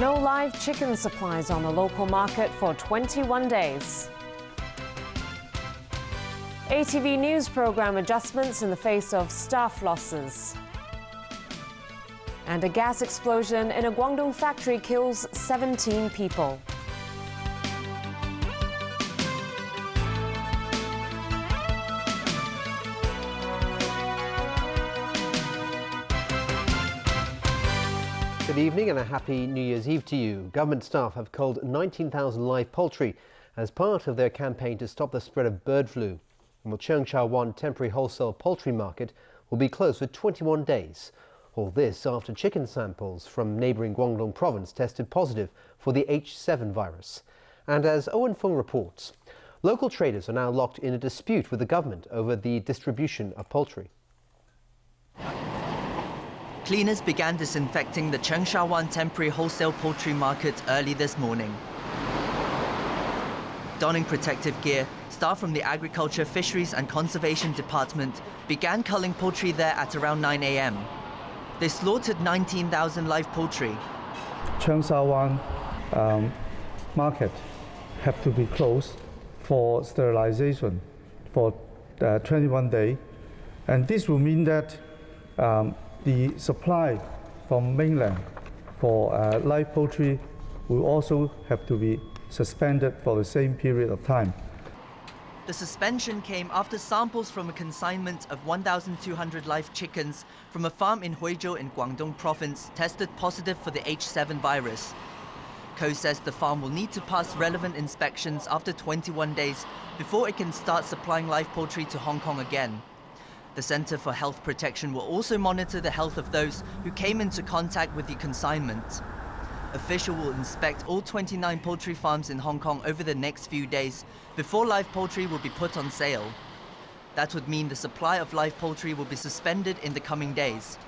No live chicken supplies on the local market for 21 days. ATV news program adjustments in the face of staff losses. And a gas explosion in a Guangdong factory kills 17 people. Good evening and a happy New Year's Eve to you. Government staff have culled 19,000 live poultry as part of their campaign to stop the spread of bird flu. And the Cheung Sha Wan temporary wholesale poultry market will be closed for 21 days. All this after chicken samples from neighbouring Guangdong province tested positive for the H7 virus. And as Owen Fung reports, local traders are now locked in a dispute with the government over the distribution of poultry. Cleaners began disinfecting the Cheung Sha Wan temporary wholesale poultry market early this morning. Donning protective gear, staff from the Agriculture, Fisheries and Conservation Department began culling poultry there at around 9 a.m. They slaughtered 19,000 live poultry. Cheung Sha Wan market have to be closed for sterilization for 21 days, and this will mean that the supply from mainland for live poultry will also have to be suspended for the same period of time. The suspension came after samples from a consignment of 1,200 live chickens from a farm in Huizhou in Guangdong province tested positive for the H7 virus. Ko says the farm will need to pass relevant inspections after 21 days before it can start supplying live poultry to Hong Kong again. The Centre for Health Protection will also monitor the health of those who came into contact with the consignment. Officials will inspect all 29 poultry farms in Hong Kong over the next few days before live poultry will be put on sale. That would mean the supply of live poultry will be suspended in the coming days.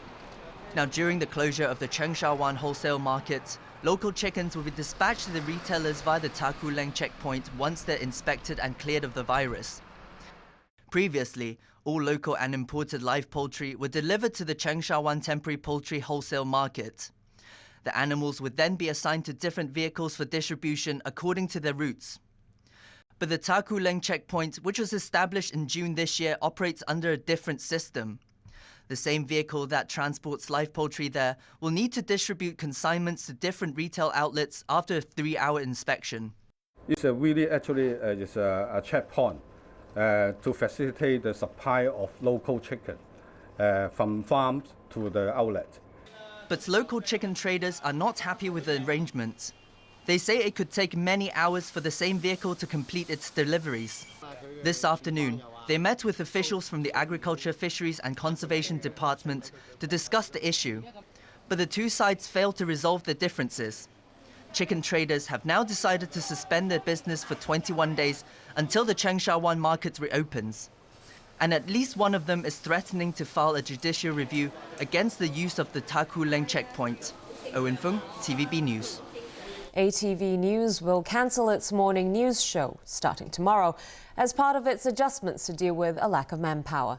Now, during the closure of the Cheung Sha Wan wholesale market, local chickens will be dispatched to the retailers via the Ta Koo Leng checkpoint once they're inspected and cleared of the virus. Previously, all local and imported live poultry were delivered to the Cheung Sha Wan temporary poultry wholesale market. The animals would then be assigned to different vehicles for distribution according to their routes. But the Ta Koo Leng checkpoint, which was established in June this year, operates under a different system. The same vehicle that transports live poultry there will need to distribute consignments to different retail outlets after a 3-hour inspection. It's a checkpoint to facilitate the supply of local chicken from farms to the outlet. But local chicken traders are not happy with the arrangement. They say it could take many hours for the same vehicle to complete its deliveries. This afternoon, they met with officials from the Agriculture, Fisheries and Conservation Department to discuss the issue. But the two sides failed to resolve their differences. Chicken traders have now decided to suspend their business for 21 days until the Cheung Sha Wan market reopens. And at least one of them is threatening to file a judicial review against the use of the Ta Koo Leng checkpoint. Owen Fung, TVB News. ATV News will cancel its morning news show starting tomorrow as part of its adjustments to deal with a lack of manpower.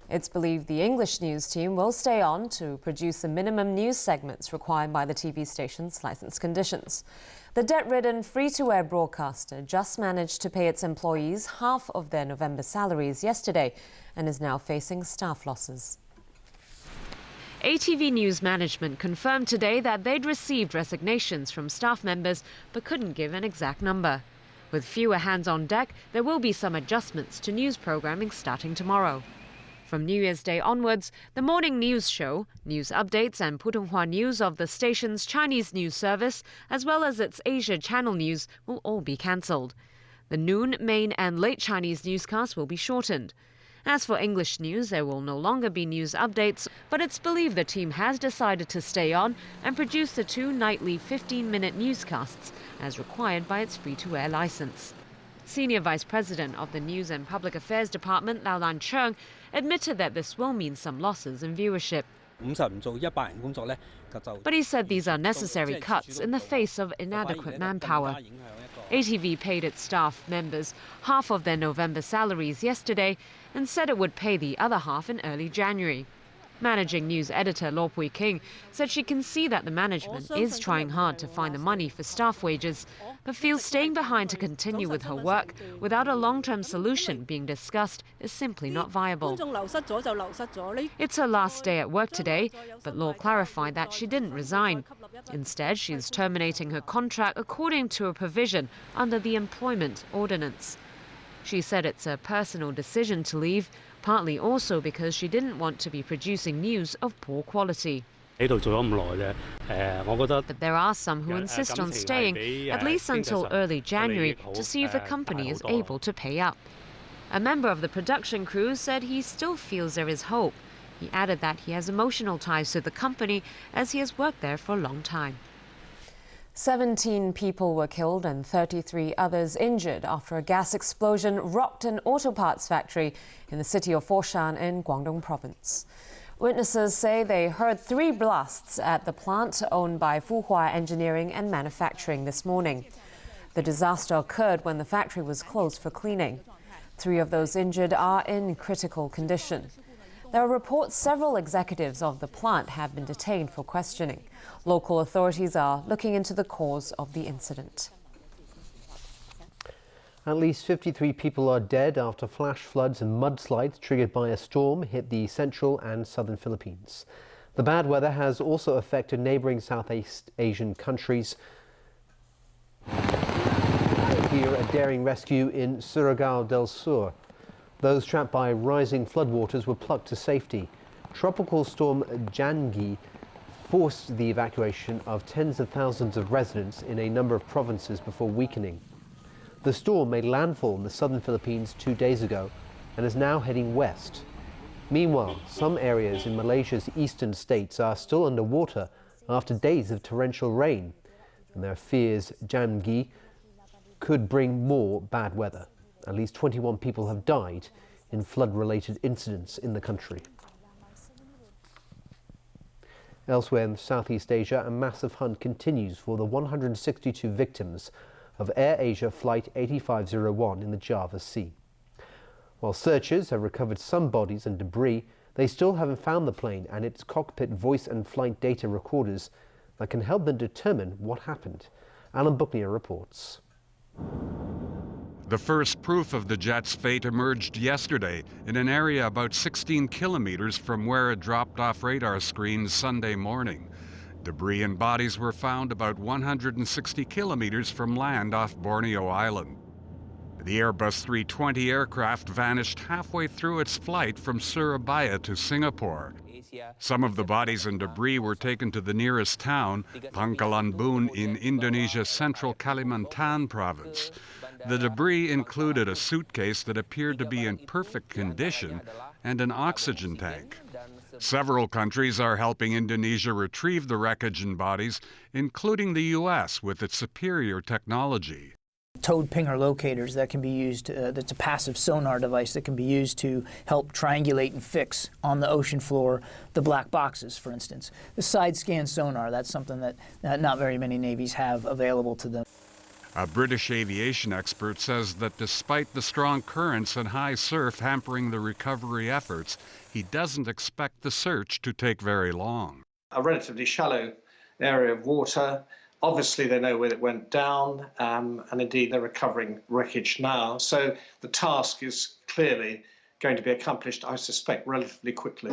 It's believed the English news team will stay on to produce the minimum news segments required by the TV station's license conditions. The debt-ridden free-to-air broadcaster just managed to pay its employees half of their November salaries yesterday and is now facing staff losses. ATV News management confirmed today that they'd received resignations from staff members but couldn't give an exact number. With fewer hands on deck, there will be some adjustments to news programming starting tomorrow. From New Year's Day onwards, the morning news show, news updates and Putonghua news of the station's Chinese news service, as well as its Asia Channel news, will all be cancelled. The noon, main and late Chinese newscasts will be shortened. As for English news, there will no longer be news updates, but it's believed the team has decided to stay on and produce the 2 nightly 15-minute newscasts, as required by its free-to-air license. Senior Vice President of the News and Public Affairs Department, Diane To, admitted that this will mean some losses in viewership. But he said these are necessary cuts in the face of inadequate manpower. ATV paid its staff members half of their November salaries yesterday and said it would pay the other half in early January. Managing news editor Lo Pui King said she can see that the management is trying hard to find the money for staff wages, but feels staying behind to continue with her work without a long-term solution being discussed is simply not viable. It's her last day at work today, but Law clarified that she didn't resign. Instead, she is terminating her contract according to a provision under the Employment Ordinance. She said it's a personal decision to leave, partly also because she didn't want to be producing news of poor quality. But there are some who insist on staying, at least until early January, to see if the company is able to pay up. A member of the production crew said he still feels there is hope. He added that he has emotional ties to the company as he has worked there for a long time. 17 people were killed and 33 others injured after a gas explosion rocked an auto parts factory in the city of Foshan in Guangdong province. Witnesses say they heard 3 blasts at the plant owned by Fuhua Engineering and Manufacturing this morning. The disaster occurred when the factory was closed for cleaning. 3 of those injured are in critical condition. There are reports several executives of the plant have been detained for questioning. Local authorities are looking into the cause of the incident. At least 53 people are dead after flash floods and mudslides triggered by a storm hit the central and southern Philippines. The bad weather has also affected neighbouring Southeast Asian countries. Here, a daring rescue in Surigao del Sur. Those trapped by rising floodwaters were plucked to safety. Tropical storm Jangi forced the evacuation of tens of thousands of residents in a number of provinces before weakening. The storm made landfall in the southern Philippines 2 days ago and is now heading west. Meanwhile, some areas in Malaysia's eastern states are still underwater after days of torrential rain, and there are fears Jangi could bring more bad weather. At least 21 people have died in flood-related incidents in the country. Elsewhere in Southeast Asia, a massive hunt continues for the 162 victims of Air Asia Flight 8501 in the Java Sea. While searchers have recovered some bodies and debris, they still haven't found the plane and its cockpit voice and flight data recorders that can help them determine what happened. Alan Buckner reports. The first proof of the jet's fate emerged yesterday in an area about 16 kilometers from where it dropped off radar screens Sunday morning. Debris and bodies were found about 160 kilometers from land off Borneo Island. The Airbus 320 aircraft vanished halfway through its flight from Surabaya to Singapore. Some of the bodies and debris were taken to the nearest town, Pangkalan Bun, in Indonesia's central Kalimantan province. The debris included a suitcase that appeared to be in perfect condition and an oxygen tank. Several countries are helping Indonesia retrieve the wreckage and bodies, including the U.S. with its superior technology. Towed pinger locators that can be used, that's a passive sonar device that can be used to help triangulate and fix on the ocean floor the black boxes, for instance. The side scan sonar, that's something that not very many navies have available to them. A British aviation expert says that despite the strong currents and high surf hampering the recovery efforts, he doesn't expect the search to take very long. A relatively shallow area of water. Obviously, they know where it went down, and indeed they're recovering wreckage now. So the task is clearly going to be accomplished, I suspect, relatively quickly.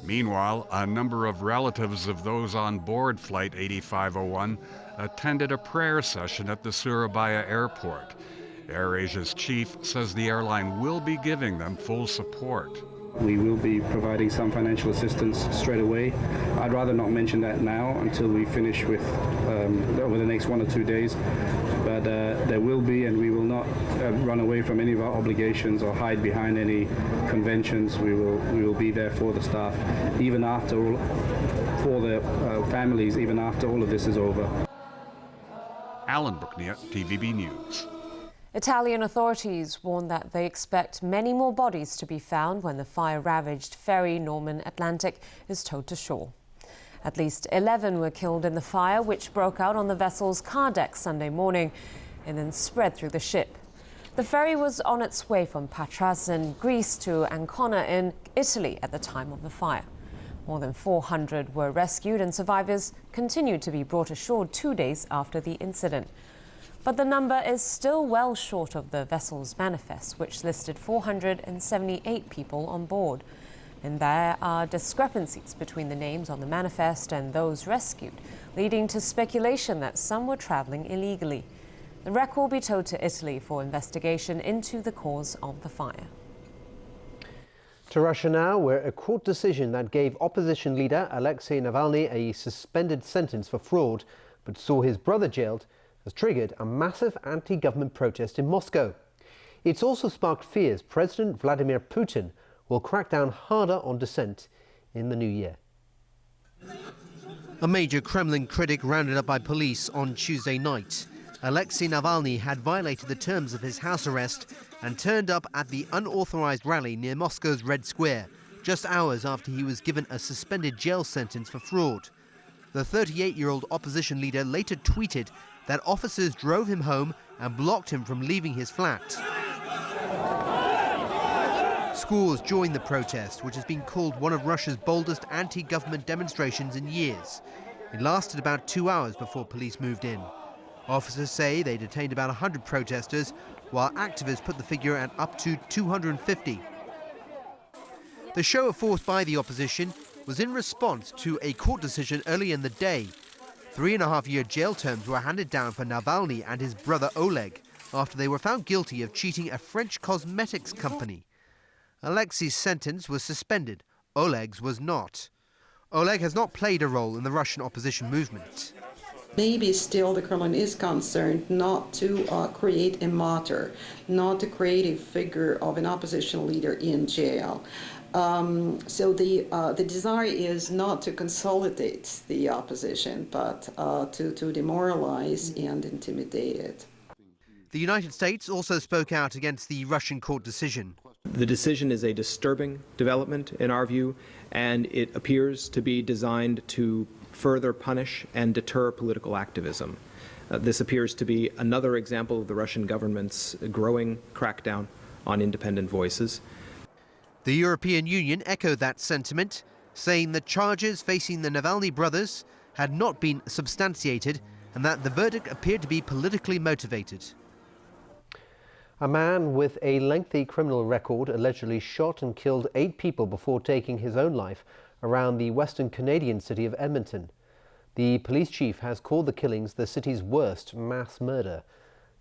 Meanwhile, a number of relatives of those on board Flight 8501 attended a prayer session at the Surabaya airport. AirAsia's chief says the airline will be giving them full support. We will be providing some financial assistance straight away. I'd rather not mention that now until we finish with over the next 1 or 2 days. But there will be, and we will not run away from any of our obligations or hide behind any conventions. We will be there for the staff, even after all, for the families, even after all of this is over. Alan Buckner, TVB News. Italian authorities warn that they expect many more bodies to be found when the fire-ravaged ferry Norman Atlantic is towed to shore. At least 11 were killed in the fire, which broke out on the vessel's car deck Sunday morning and then spread through the ship. The ferry was on its way from Patras in Greece to Ancona in Italy at the time of the fire. More than 400 were rescued and survivors continued to be brought ashore 2 days after the incident. But the number is still well short of the vessel's manifest, which listed 478 people on board. And there are discrepancies between the names on the manifest and those rescued, leading to speculation that some were travelling illegally. The wreck will be towed to Italy for investigation into the cause of the fire. To Russia now, where a court decision that gave opposition leader Alexei Navalny a suspended sentence for fraud but saw his brother jailed has triggered a massive anti-government protest in Moscow. It's also sparked fears President Vladimir Putin will crack down harder on dissent in the new year. A major Kremlin critic rounded up by police on Tuesday night. Alexei Navalny had violated the terms of his house arrest and turned up at the unauthorized rally near Moscow's Red Square, just hours after he was given a suspended jail sentence for fraud. The 38-year-old opposition leader later tweeted that officers drove him home and blocked him from leaving his flat. Scores joined the protest, which has been called one of Russia's boldest anti-government demonstrations in years. It lasted about 2 hours before police moved in. Officers say they detained about 100 protesters, while activists put the figure at up to 250. The show of force by the opposition was in response to a court decision early in the day. 3.5-year jail terms were handed down for Navalny and his brother Oleg after they were found guilty of cheating a French cosmetics company. Alexei's sentence was suspended. Oleg's was not. Oleg has not played a role in the Russian opposition movement. Maybe still the Kremlin is concerned not to create a martyr, not to create a figure of an opposition leader in jail. So the desire is not to consolidate the opposition, but to demoralize and intimidate it. The United States also spoke out against the Russian court decision. The decision is a disturbing development in our view, and it appears to be designed to further punish and deter political activism. This appears to be another example of the Russian government's growing crackdown on independent voices. The European Union echoed that sentiment, saying the charges facing the Navalny brothers had not been substantiated and that the verdict appeared to be politically motivated. A man with a lengthy criminal record allegedly shot and killed 8 people before taking his own life around the western Canadian city of Edmonton. The police chief has called the killings the city's worst mass murder.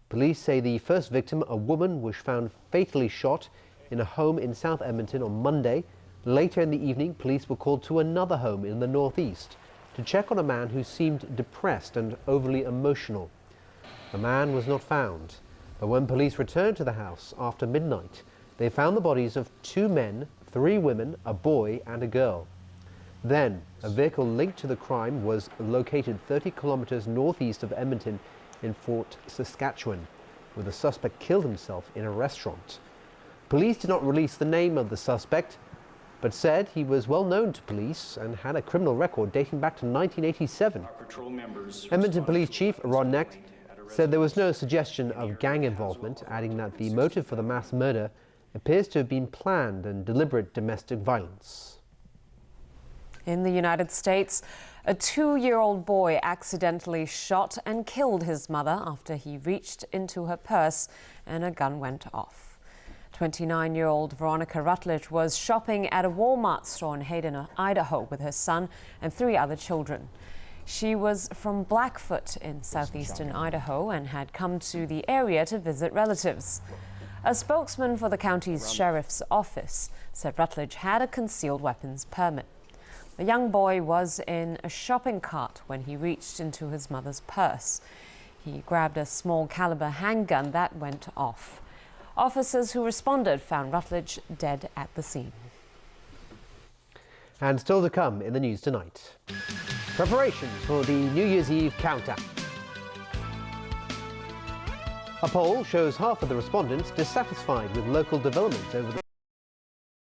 Police say the first victim, a woman, was found fatally shot in a home in South Edmonton on Monday. Later in the evening, police were called to another home in the northeast to check on a man who seemed depressed and overly emotional. The man was not found, but when police returned to the house after midnight, they found the bodies of 2 men, 3 women, a boy and a girl. Then, a vehicle linked to the crime was located 30 kilometers northeast of Edmonton in Fort Saskatchewan, where the suspect killed himself in a restaurant. Police did not release the name of the suspect, but said he was well known to police and had a criminal record dating back to 1987. Edmonton Police Chief Ron Necht said there was no suggestion of gang involvement, adding that the motive for the mass murder appears to have been planned and deliberate domestic violence. In the United States, a 2-year-old boy accidentally shot and killed his mother after he reached into her purse and a gun went off. 29-year-old Veronica Rutledge was shopping at a Walmart store in Hayden, Idaho with her son and 3 other children. She was from Blackfoot in southeastern Idaho and had come to the area to visit relatives. A spokesman for the county's sheriff's office said Rutledge had a concealed weapons permit. The young boy was in a shopping cart when he reached into his mother's purse. He grabbed a small caliber handgun that went off. Officers who responded found Rutledge dead at the scene. And still to come in the news tonight. Preparations for the New Year's Eve countdown. A poll shows half of the respondents dissatisfied with local development over the